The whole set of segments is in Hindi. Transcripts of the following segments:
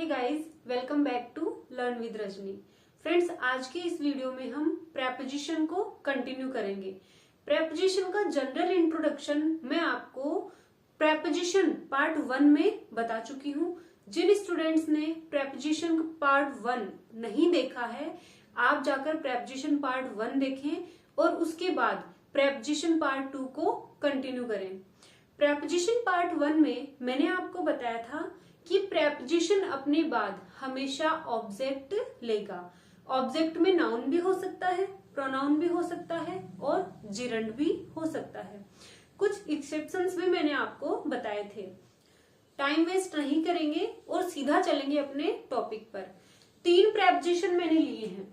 Guys, welcome back to learn with Rajni. Friends, आज के इस वीडियो में हम प्रेपोजिशन को कंटिन्यू करेंगे। प्रेपोजिशन का जनरल इंट्रोडक्शन मैं आपको प्रेपोजिशन पार्ट 1 में बता चुकी हूँ। जिन स्टूडेंट्स ने प्रेपोजिशन पार्ट 1 नहीं देखा है, आप जाकर प्रेपोजिशन पार्ट 1 देखें और उसके बाद प्रेपोजिशन पार्ट 2 को कंटिन्यू करें। प्रेपोजिशन पार्ट 1 में मैंने आपको बताया था कि प्रेपोजिशन अपने बाद हमेशा ऑब्जेक्ट लेगा। ऑब्जेक्ट में नाउन भी हो सकता है, प्रोनाउन भी हो सकता है और जिरंड भी हो सकता है। कुछ एक्सेप्शंस भी मैंने आपको बताए थे। टाइम वेस्ट नहीं करेंगे और सीधा चलेंगे अपने टॉपिक पर। 3 प्रेपोजिशन मैंने लिए हैं।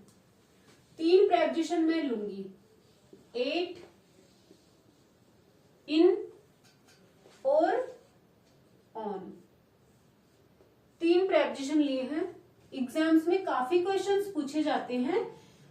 3 प्रेपोजिशन मैं लूंगी, एट, इन और ऑन। 3 प्रेपोजिशन लिए हैं। एग्जाम्स में काफी क्वेश्चंस पूछे जाते हैं,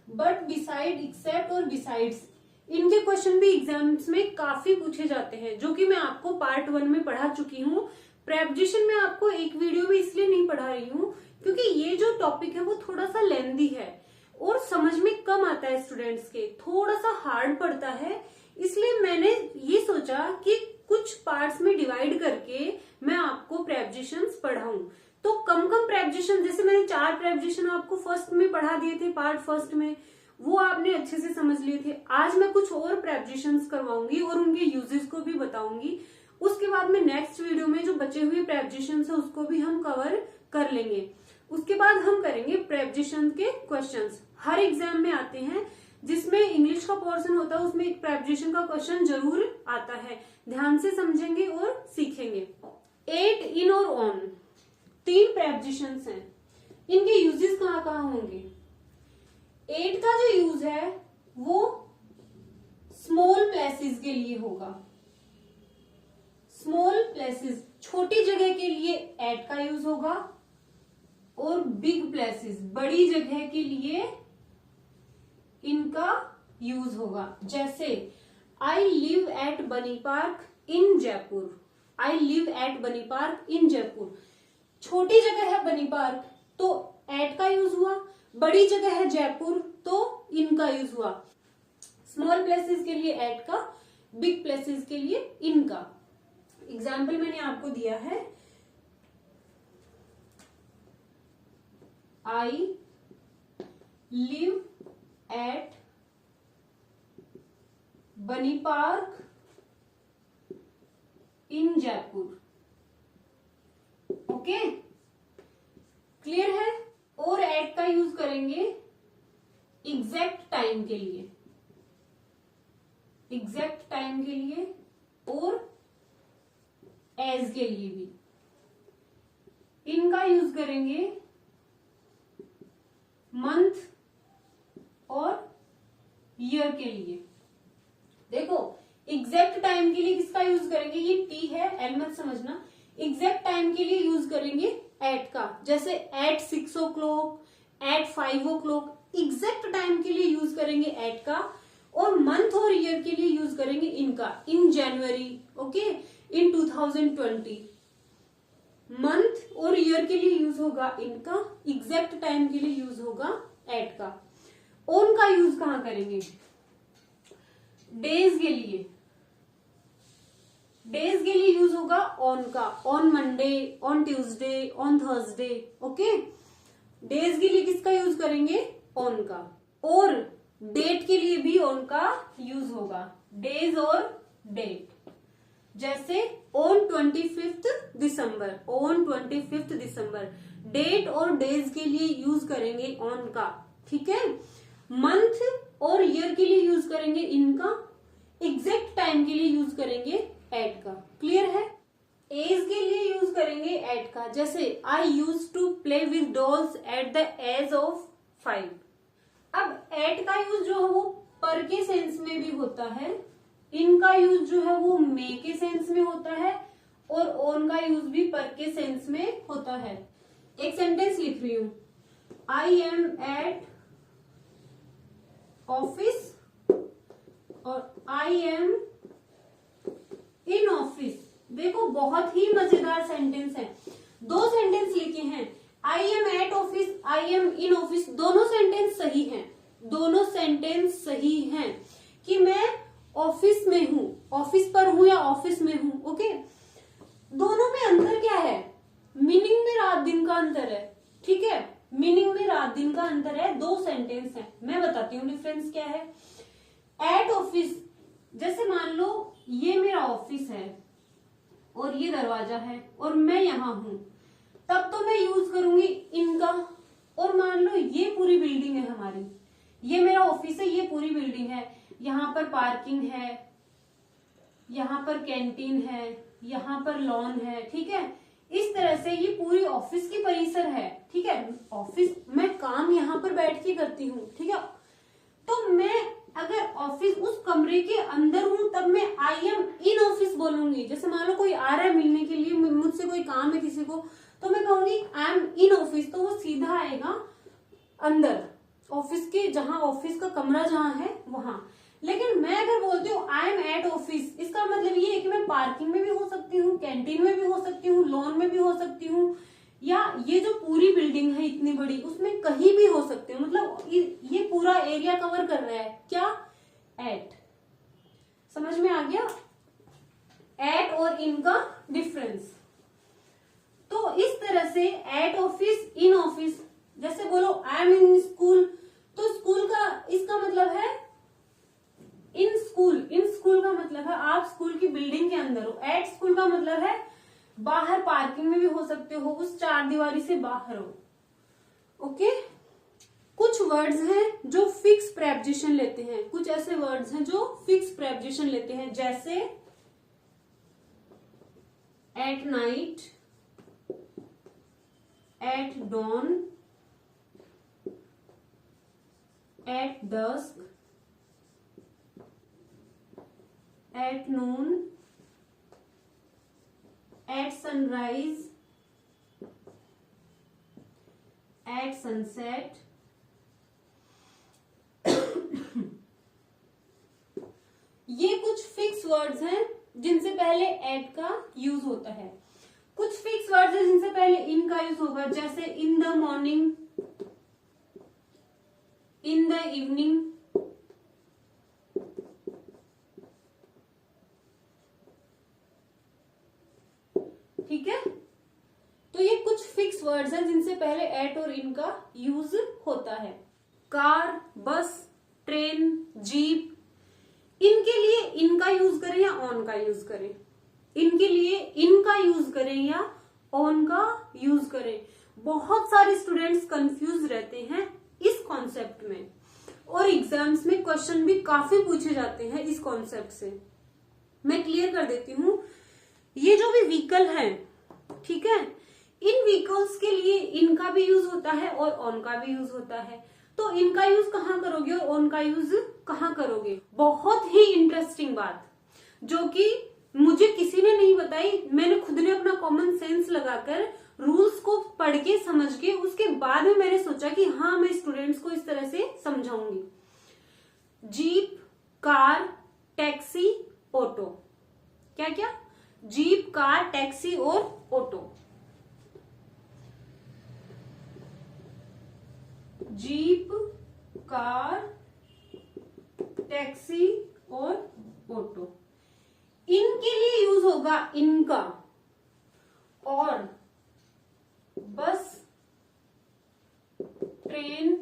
बट बिसाइड, एक्सेप्ट और बिसाइड्स, इनके क्वेश्चन भी एग्जाम्स में काफी पूछे जाते हैं, जो कि मैं आपको पार्ट 1 में पढ़ा चुकी हूँ। प्रेपोजिशन में आपको एक वीडियो में इसलिए नहीं पढ़ा रही हूँ क्योंकि ये जो टॉपिक है वो थोड़ा सा लेंथी है और समझ में कम आता है स्टूडेंट्स के, थोड़ा सा हार्ड पड़ता है। इसलिए मैंने ये सोचा कि कुछ पार्ट्स में डिवाइड करके मैं आपको प्रेपोजिशंस पढ़ाऊं। तो कम प्रेपोजिशन, जैसे मैंने 4 प्रेपोजिशन आपको फर्स्ट में पढ़ा दिए थे, पार्ट फर्स्ट में, वो आपने अच्छे से समझ लिए थे। आज मैं कुछ और प्रेपोजिशंस करवाऊंगी और उनके यूजेस को भी बताऊंगी। उसके बाद में नेक्स्ट वीडियो में जो बचे हुए प्रेपोजिशंस है उसको भी हम कवर कर लेंगे। उसके बाद हम करेंगे प्रेपोजिशन के क्वेश्चंस। हर एग्जाम में आते हैं, जिसमें इंग्लिश का पोर्शन होता है उसमें एक प्रेपोजिशन का क्वेश्चन जरूर आता है। ध्यान से समझेंगे और सीखेंगे। एट, इन और ऑन, 3 प्रेपोजिशंस हैं। इनके यूजेस कहाँ कहाँ होंगे? एट का जो यूज है वो स्मॉल प्लेसेस के लिए होगा। स्मॉल प्लेसेस, छोटी जगह के लिए एट का यूज होगा और बिग प्लेसेस, बड़ी जगह के लिए इनका यूज होगा। जैसे आई लिव एट बनी park in Jaipur. I live at बनी पार्क इन जयपुर। छोटी जगह है बनी पार्क तो एट का यूज हुआ, बड़ी जगह है जयपुर तो इनका यूज हुआ। स्मॉल प्लेसेस के लिए एट का, बिग प्लेसेस के लिए इनका। एग्जाम्पल मैंने आपको दिया है, आई लिव एट बनी पार्क इन जयपुर। ओके, क्लियर है? और एट का यूज करेंगे एग्जैक्ट टाइम के लिए, एग्जैक्ट टाइम के लिए और एज के लिए भी। इनका यूज करेंगे मंथ और ईयर के लिए। देखो, एग्जैक्ट टाइम के लिए किसका यूज करेंगे? ये टी है, एल मत समझना। एग्जैक्ट टाइम के लिए यूज करेंगे एट का, जैसे eight 6 o'clock, eight 5 o'clock। Exact time के लिए यूज करेंगे एट का और मंथ और ईयर के लिए यूज करेंगे इनका, इन जनवरी, ओके, इन 2020। मंथ और ईयर के लिए यूज होगा इनका, एग्जैक्ट टाइम के लिए यूज होगा एट का। ऑन का यूज कहां करेंगे? डेज के लिए, डेज के लिए यूज होगा ऑन का, on Monday, on Tuesday, on Thursday. Okay, days के लिए किसका यूज करेंगे? ऑन का। और डेट के लिए भी ऑन का यूज होगा, डेज और डेट। जैसे on 25 December, on 25 December. Date और डेज के लिए यूज करेंगे ऑन का, ठीक है। मंथ और ईयर के लिए यूज करेंगे इनका, एग्जैक्ट टाइम के लिए यूज करेंगे एट का। क्लियर है? एज के लिए यूज करेंगे एट का, जैसे I use to play with dolls at the age of 5। अब एट का यूज जो है वो पर के सेंस में भी होता है, इनका यूज जो है वो मे के सेंस में होता है और ऑन का यूज भी पर के सेंस में होता है। एक सेंटेंस लिख रही हूं, आई एम एट ऑफिस और आई एम इन ऑफिस। देखो, बहुत ही मजेदार सेंटेंस है। 2 सेंटेंस लिखे हैं, आई आई एम इन ऑफिस, दोनों सेंटेंस सही हैं, दोनों सेंटेंस सही हैं कि मैं ऑफिस में हूं, ऑफिस पर हूं या ऑफिस में हूं। ओके, दोनों में अंतर क्या है? मीनिंग में रात दिन का अंतर है, ठीक है, मीनिंग में रात दिन का अंतर है, दो सेंटेंस है। मैं बताती हूँ डिफरेंस क्या है। एट ऑफिस, जैसे मान लो ये मेरा ऑफिस है और ये दरवाजा है और मैं यहां हूं, तब तो मैं यूज करूंगी इनका। और मान लो ये पूरी बिल्डिंग है हमारी, ये मेरा ऑफिस है, ये पूरी बिल्डिंग है, यहाँ पर पार्किंग है, यहाँ पर कैंटीन है, यहाँ पर लॉन है, ठीक है। इस तरह से ये पूरी ऑफिस की परिसर है, ठीक है। ऑफिस, मैं काम यहाँ पर बैठ के करती हूँ, ठीक है। तो मैं अगर ऑफिस उस कमरे के अंदर हूं तब मैं आई एम इन ऑफिस बोलूंगी। जैसे मान लो कोई आ रहा है मिलने के लिए, मुझसे कोई काम है किसी को, तो मैं कहूंगी आई एम इन ऑफिस, तो वो सीधा आएगा अंदर ऑफिस के, जहां ऑफिस का कमरा जहां है वहां। लेकिन मैं अगर बोलती हूँ आई एम एट ऑफिस, इसका मतलब ये है कि मैं पार्किंग में भी हो सकती हूँ, कैंटीन में भी हो सकती हूँ, लॉन में भी हो सकती हूँ, या ये जो पूरी बिल्डिंग है इतनी बड़ी उसमें कहीं भी हो सकते हो। मतलब ये पूरा एरिया कवर कर रहा है क्या? एट। समझ में आ गया एट और इन का डिफरेंस? तो इस तरह से एट ऑफिस, इन ऑफिस, जैसे बोलो आई एम इन स्कूल, तो स्कूल का इसका मतलब है इन स्कूल, इन स्कूल का मतलब है आप स्कूल की बिल्डिंग के अंदर हो। एट स्कूल का मतलब है बाहर पार्किंग में भी हो सकते हो, उस चार दीवारी से बाहर हो। ओके, कुछ वर्ड्स हैं जो फिक्स प्रेपोजिशन लेते हैं, कुछ ऐसे वर्ड्स हैं जो फिक्स प्रेपोजिशन लेते हैं, जैसे at night, at dawn, at dusk, at noon, at sunrise, at sunset. ये कुछ फिक्स वर्ड्स हैं जिनसे पहले एट का यूज होता है। कुछ फिक्स वर्ड्स हैं जिनसे पहले इन का यूज होगा, जैसे in the morning, in the evening, ठीक है। तो ये कुछ फिक्स वर्ड्स हैं जिनसे पहले एट और इन का यूज होता है। कार, बस, ट्रेन, जीप, इनके लिए इन का यूज करें या ऑन का यूज करें? इनके लिए इन का यूज करें या ऑन का यूज करें? बहुत सारे स्टूडेंट्स कंफ्यूज रहते हैं इस कॉन्सेप्ट में, और एग्जाम्स में क्वेश्चन भी काफी पूछे जाते हैं इस कॉन्सेप्ट से। मैं क्लियर कर देती हूँ। ये जो भी व्हीकल है, ठीक है, इन व्हीकल्स के लिए इनका भी यूज होता है और ऑन का भी यूज होता है। तो इनका यूज कहाँ करोगे और ऑन का यूज कहाँ करोगे? बहुत ही इंटरेस्टिंग बात जो कि मुझे किसी ने नहीं बताई, मैंने खुद ने अपना कॉमन सेंस लगाकर रूल्स को पढ़ के समझ के उसके बाद में मैंने सोचा कि हाँ मैं स्टूडेंट्स को इस तरह से समझाऊंगी। जीप, कार, टैक्सी, ऑटो, क्या क्या? जीप, कार, टैक्सी और ऑटो। जीप, कार, टैक्सी और ऑटो, इनके लिए यूज होगा इनका। और बस, ट्रेन,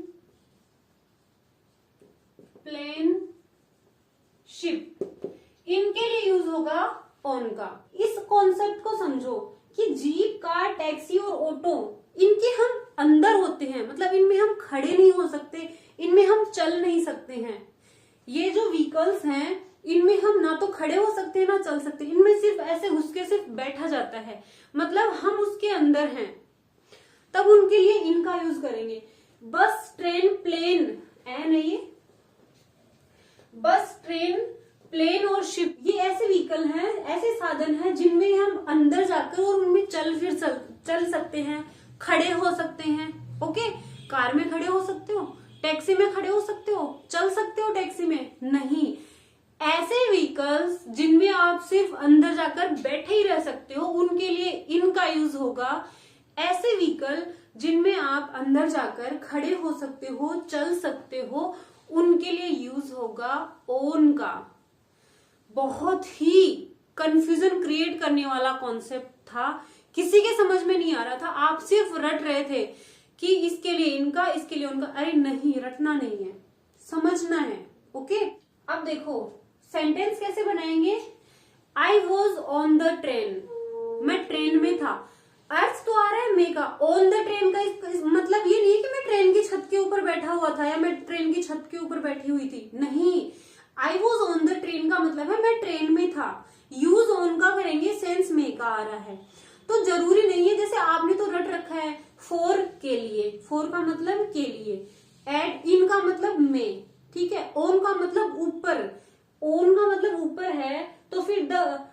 प्लेन, शिप, इनके लिए यूज होगा ऑन का। इस कॉन्सेप्ट को समझो कि जीप, कार, टैक्सी और ऑटो, इनके हम अंदर होते हैं, मतलब इनमें हम खड़े नहीं हो सकते, इनमें हम चल नहीं सकते हैं। ये जो व्हीकल्स हैं इनमें हम ना तो खड़े हो सकते हैं ना चल सकते, इनमें सिर्फ ऐसे घुस के सिर्फ बैठा जाता है, मतलब हम उसके अंदर हैं, तब उनके लिए इनका यूज करेंगे। बस, ट्रेन, प्लेन, एन है ये, बस, ट्रेन, प्लेन और शिप, ये ऐसे व्हीकल हैं, ऐसे साधन हैं जिनमें हम अंदर जाकर और उनमें चल सकते हैं, खड़े हो सकते हैं। ओके, कार में खड़े हो सकते हो, टैक्सी में खड़े हो सकते हो, चल सकते हो टैक्सी में नहीं। ऐसे व्हीकल्स जिनमें आप सिर्फ अंदर जाकर बैठे ही रह सकते हो, उनके लिए इनका यूज होगा। ऐसे व्हीकल जिनमें आप अंदर जाकर खड़े हो सकते हो, चल सकते हो, उनके लिए यूज होगा ओन का। बहुत ही कंफ्यूजन क्रिएट करने वाला कॉन्सेप्ट था, किसी के समझ में नहीं आ रहा था, आप सिर्फ रट रहे थे कि इसके लिए इनका, इसके लिए उनका। अरे नहीं, रटना नहीं है, समझना है। ओके, अब देखो सेंटेंस कैसे बनाएंगे। I was on the train, मैं ट्रेन में था। अर्थ तो आ रहा है मे का, ऑन द ट्रेन का मतलब ये नहीं है कि मैं ट्रेन की छत के ऊपर बैठा हुआ था या मैं ट्रेन की छत के ऊपर बैठी हुई थी, नहीं। I was on the train का मतलब है मैं ट्रेन में था। यूज ऑन का करेंगे, सेंस मे का आ रहा है। तो जरूरी नहीं है, जैसे आपने तो रट रखा है फॉर के लिए, फॉर का मतलब के लिए, एट इन का मतलब में, ठीक है। ऑन का मतलब ऊपर, ऑन का मतलब ऊपर है, तो फिर the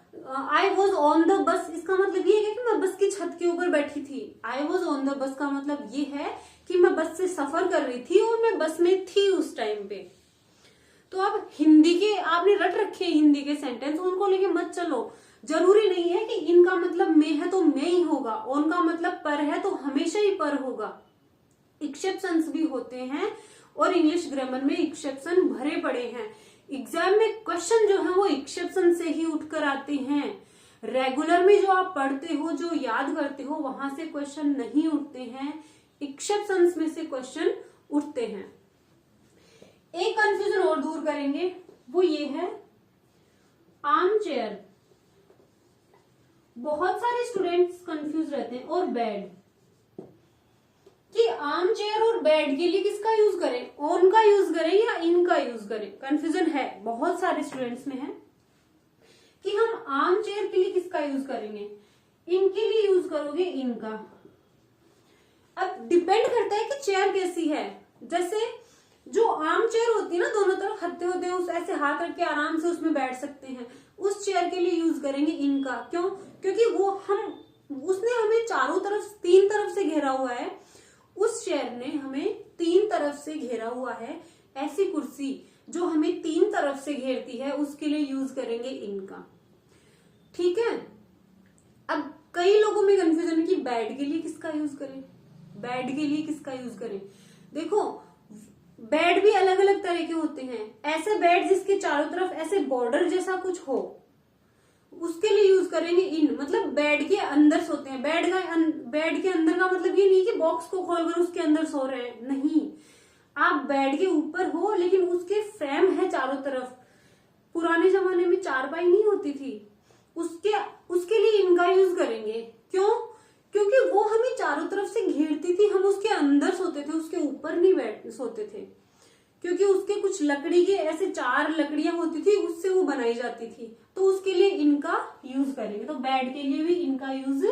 I was on the bus, इसका मतलब ये है कि मैं बस की छत के ऊपर बैठी थी। I was on the bus का मतलब ये है कि मैं बस से सफर कर रही थी और मैं बस में थी उस टाइम पे। तो आप हिंदी के आपने रट रखे हिंदी के सेंटेंस, उनको लेके मत चलो। जरूरी नहीं है कि इनका मतलब में है तो में ही होगा, ऑन का मतलब पर है तो हमेशा ही पर होगा। एक्सेप्शंस भी होते हैं और इंग्लिश ग्रामर में एक्सेप्शन भरे पड़े हैं। एग्जाम में क्वेश्चन जो है वो एक्सेप्शन से ही उठकर आते हैं। रेगुलर में जो आप पढ़ते हो, जो याद करते हो, वहां से क्वेश्चन नहीं उठते हैं, एक्सेप्शंस में से क्वेश्चन उठते हैं। एक कंफ्यूजन और दूर करेंगे, वो ये है आर्म चेयर। बहुत सारे स्टूडेंट्स कंफ्यूज रहते हैं, और बेड, कि आर्म चेयर और बेड के लिए किसका यूज करें, ऑन का यूज करें या इन का यूज करें। कंफ्यूजन है, बहुत सारे स्टूडेंट्स में है कि हम आर्म चेयर के लिए किसका यूज करेंगे, इनके लिए यूज करोगे इनका। अब डिपेंड करता है कि चेयर कैसी है। जैसे जो आर्म चेयर होती है ना, दोनों तरफ हत्थे होते हैं, उस ऐसे हाथ रख के आराम से उसमें बैठ सकते हैं, उस चेयर के लिए यूज करेंगे इनका। क्यों? क्योंकि वो उसने हमें चारों तरफ, तीन तरफ से घेरा हुआ है, उस चेयर ने हमें तीन तरफ से घेरा हुआ है। ऐसी कुर्सी जो हमें तीन तरफ से घेरती है, उसके लिए यूज करेंगे इनका, ठीक है। अब कई लोगों में कंफ्यूजन है कि बेड के लिए किसका यूज करें, बेड के लिए किसका यूज करें। देखो बेड भी अलग अलग तरह के होते हैं। ऐसे बेड जिसके चारों तरफ ऐसे बॉर्डर जैसा कुछ हो, उसके लिए यूज करेंगे इन, मतलब बेड के अंदर सोते हैं। बेड के अंदर का मतलब ये नहीं कि बॉक्स को खोलकर उसके अंदर सो रहे हैं, नहीं। आप बेड के ऊपर हो लेकिन उसके फ्रेम है चारों तरफ। पुराने जमाने में चारपाई नहीं होती थी, उसके लिए इनका यूज करेंगे। क्यों? क्योंकि वो हमें चारों तरफ से घेरती थी, हम उसके अंदर सोते थे, उसके ऊपर नहीं सोते थे। क्योंकि उसके कुछ लकड़ी के ऐसे चार लकड़ियां होती थी, उससे वो बनाई जाती थी, तो उसके लिए इनका यूज करेंगे। तो बेड के लिए भी इनका यूज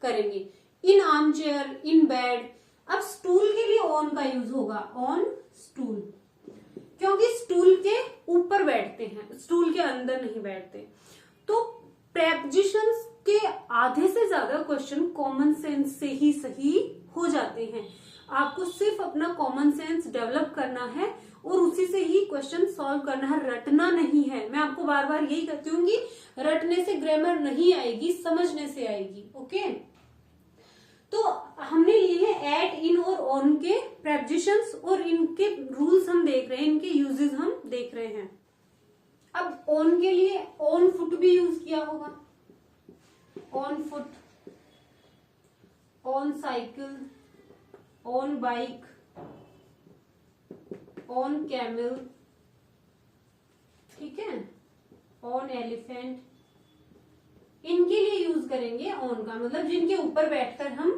करेंगे, इन आर्म चेयर, इन बेड। अब स्टूल के लिए ऑन का यूज होगा, ऑन स्टूल, क्योंकि स्टूल के ऊपर बैठते हैं, स्टूल के अंदर नहीं बैठते। तो प्रेपोजिशंस के आधे से ज्यादा क्वेश्चन कॉमन सेंस से ही सही हो जाते हैं। आपको सिर्फ अपना कॉमन सेंस डेवलप करना है और उसी से ही क्वेश्चन सॉल्व करना है, रटना नहीं है। मैं आपको बार बार यही कहती हूँ कि रटने से ग्रामर नहीं आएगी, समझने से आएगी। ओके, तो हमने लिए हैं एट, इन और ऑन के प्रेपोजिशंस, और इनके रूल्स हम देख रहे हैं, इनके यूजेस हम देख रहे हैं। अब ऑन के लिए ऑन फुट भी यूज किया होगा, on foot, on cycle, on bike, on camel, ठीक है, ऑन एलिफेंट। इनके लिए यूज करेंगे ऑन का, मतलब जिनके ऊपर बैठकर हम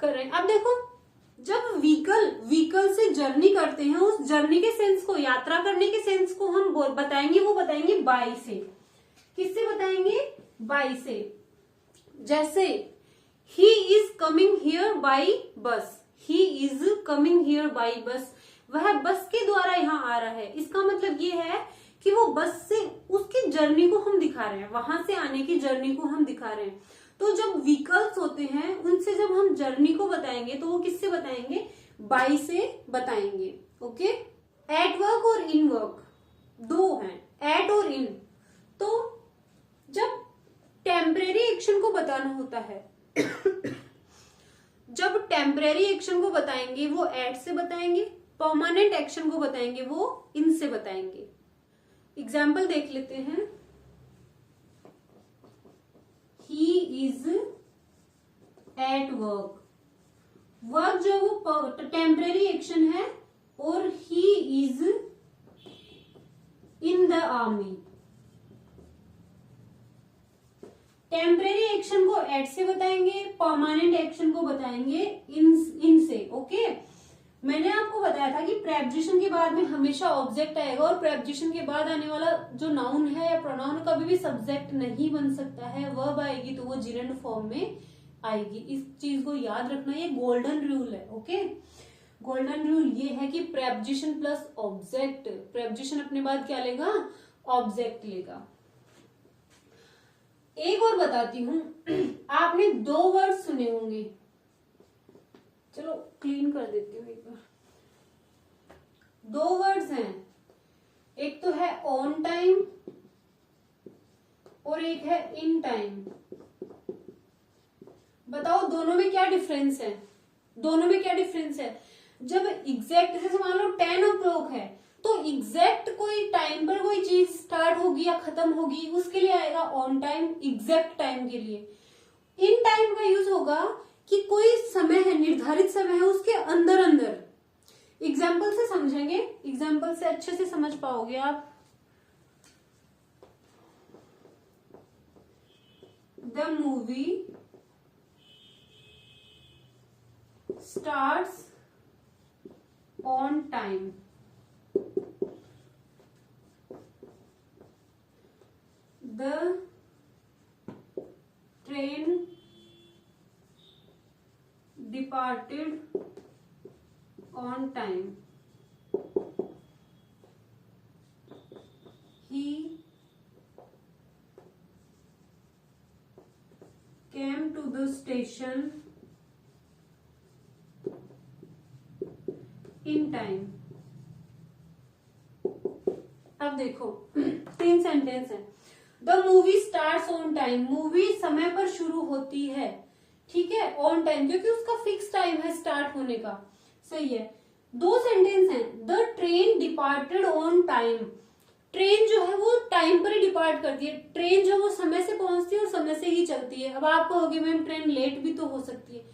कर रहे हैं। अब देखो, जब व्हीकल से जर्नी करते हैं, उस जर्नी के सेंस को, यात्रा करने के सेंस को हम बताएंगे, वो बताएंगे बाई से। किससे बताएंगे? बाई से। जैसे he is coming here by bus, he is coming here by bus, वह बस के द्वारा यहाँ आ रहा है। इसका मतलब ये है कि वो बस से उसकी जर्नी को हम दिखा रहे हैं, वहां से आने की जर्नी को हम दिखा रहे हैं। तो जब व्हीकल्स होते हैं, उनसे जब हम जर्नी को बताएंगे तो वो किससे बताएंगे? बाई से बताएंगे। ओके, एट वर्क और इन वर्क दो हैं, एट और इन। तो जब टेम्परेरी एक्शन को बताना होता है जब टेम्परेरी एक्शन को बताएंगे वो एट से बताएंगे, परमानेंट एक्शन को बताएंगे वो इन से बताएंगे। एग्जाम्पल देख लेते हैं। He is at work. Work जो वो टेम्परेरी एक्शन है और he is in the army. Temporary action को एट से बताएंगे, परमानेंट एक्शन को बताएंगे इन से। ओके, मैंने आपको बताया था कि प्रेपोजिशन के बाद में हमेशा ऑब्जेक्ट आएगा और प्रेपोजिशन के बाद आने वाला जो नाउन है या प्रोनाउन कभी भी सब्जेक्ट नहीं बन सकता है। वर्ब आएगी तो वो जिरेंड फॉर्म में आएगी। इस चीज को याद रखना, ये गोल्डन रूल है। ओके, गोल्डन रूल ये है कि प्रेपोजिशन प्लस ऑब्जेक्ट, प्रेपोजिशन अपने बाद क्या लेगा, ऑब्जेक्ट लेगा। एक और बताती हूं, आपने दो वर्ड सुने होंगे, चलो क्लीन कर देती हूँ एक बार। दो वर्ड्स हैं, एक तो है ऑन टाइम और एक है इन टाइम। बताओ दोनों में क्या डिफरेंस है? दोनों में क्या डिफरेंस है? जब एग्जैक्ट, जैसे मान लो 10 o'clock है तो एग्जैक्ट कोई टाइम पर कोई चीज स्टार्ट होगी या खत्म होगी, उसके लिए आएगा ऑन टाइम, एग्जैक्ट टाइम के लिए। इन टाइम का यूज होगा कि कोई समय है, निर्धारित समय है, उसके अंदर अंदर। एग्जाम्पल से समझेंगे, एग्जाम्पल से अच्छे से समझ पाओगे आप। The movie starts on time. The train departed on time. He came to the station in time. अब देखो 3 सेंटेंस है। The movie starts on time, movie समय पर शुरू होती है, ठीक है, ऑन टाइम, क्योंकि उसका फिक्स टाइम है स्टार्ट होने का। सही है। 2 सेंटेंस हैं। The train departed on time, train जो है वो टाइम पर ही डिपार्ट करती है, ट्रेन जो वो समय से पहुंचती है और समय से ही चलती है। अब आप कहोगे मैम ट्रेन लेट भी तो हो सकती है,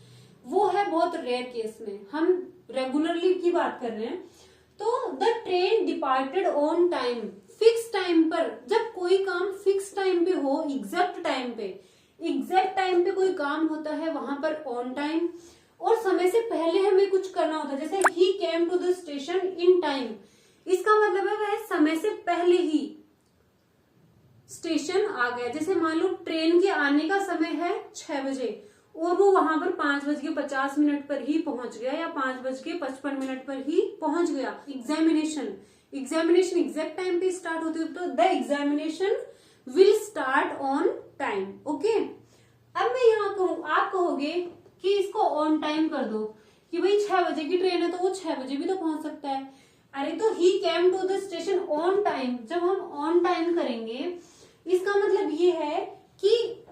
वो है बहुत रेयर केस में, हम रेगुलरली की बात कर रहे हैं। तो the train departed on time, fix time पर, जब कोई काम फिक्स टाइम पे हो, एग्जैक्ट टाइम पे कोई काम होता है वहां पर ऑन टाइम, और समय से पहले हमें कुछ करना होता है, जैसे he came to the station in time, इसका मतलब है वह समय से पहले ही स्टेशन आ गया। जैसे मान लो ट्रेन के आने का समय है 6 बजे और वो वहां पर 5:50 पर ही पहुंच गया या 5:55 पर ही पहुंच गया। एग्जामिनेशन एग्जैक्ट टाइम पे स्टार्ट होती है, तो the examination will start on time. Okay, अब मैं यहाँ कहूँ, आप कहोगे कि इसको ऑन टाइम कर दो, कि भाई 6 बजे की ट्रेन है तो वो 6 बजे भी तो पहुंच सकता है। अरे तो he came to the station on time, जब हम ऑन टाइम करेंगे इसका मतलब ये है कि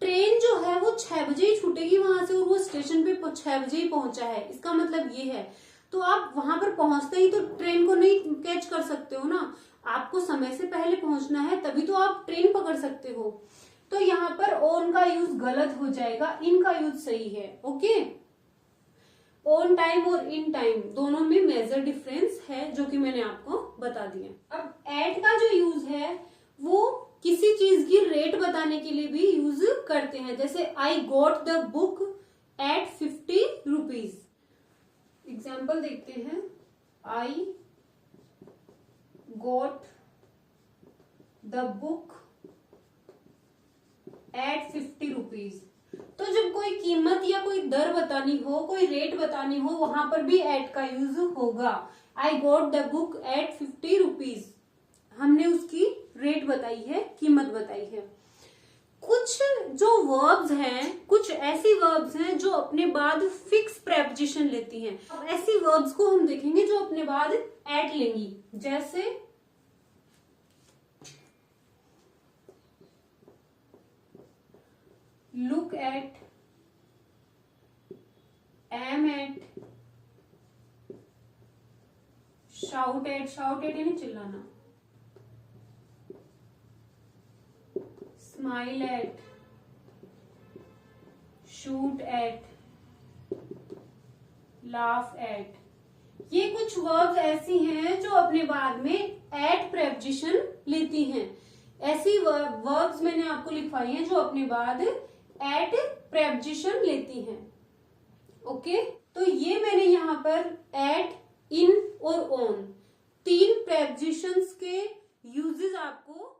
ट्रेन जो है वो 6 बजे ही छूटेगी वहां से और वो स्टेशन पे 6 बजे ही पहुंचा है, इसका मतलब ये है। तो आप वहां पर पहुंचते ही तो ट्रेन को नहीं कैच कर सकते हो ना, आपको समय से पहले पहुंचना है तभी तो आप ट्रेन पकड़ सकते हो। तो यहाँ पर ऑन का यूज गलत हो जाएगा, इन का यूज सही है। ओके, ऑन टाइम और इन टाइम दोनों में मेजर डिफरेंस है जो कि मैंने आपको बता दिया। अब एट का जो यूज है वो किसी चीज की रेट बताने के लिए भी यूज करते हैं, जैसे I got the book at 50 rupees. Example देखते हैं, I got the book at 50 rupees. तो जब कोई कीमत या कोई दर बतानी हो, कोई रेट बतानी हो, वहां पर भी एट का यूज होगा। I got the book at 50 rupees, हमने उसकी रेट बताई है, कीमत बताई है। कुछ जो वर्ब्स हैं, कुछ ऐसी वर्ब्स हैं जो अपने बाद फिक्स प्रेपोजिशन लेती हैं। अब ऐसी वर्ब्स को हम देखेंगे जो अपने बाद एट लेंगी, जैसे look at, aim at, shout at यानी चिल्लाना, smile at, shoot at, laugh at. ये कुछ वर्ब्स ऐसी हैं जो अपने बाद में एट प्रेपोजिशन लेती हैं। ऐसी वर्ब्स मैंने आपको लिखवाई हैं जो अपने बाद एट प्रेपोजिशन लेती हैं। ओके, तो ये मैंने यहाँ पर एट, इन और ऑन 3 प्रेपोजिशंस के यूजेस आपको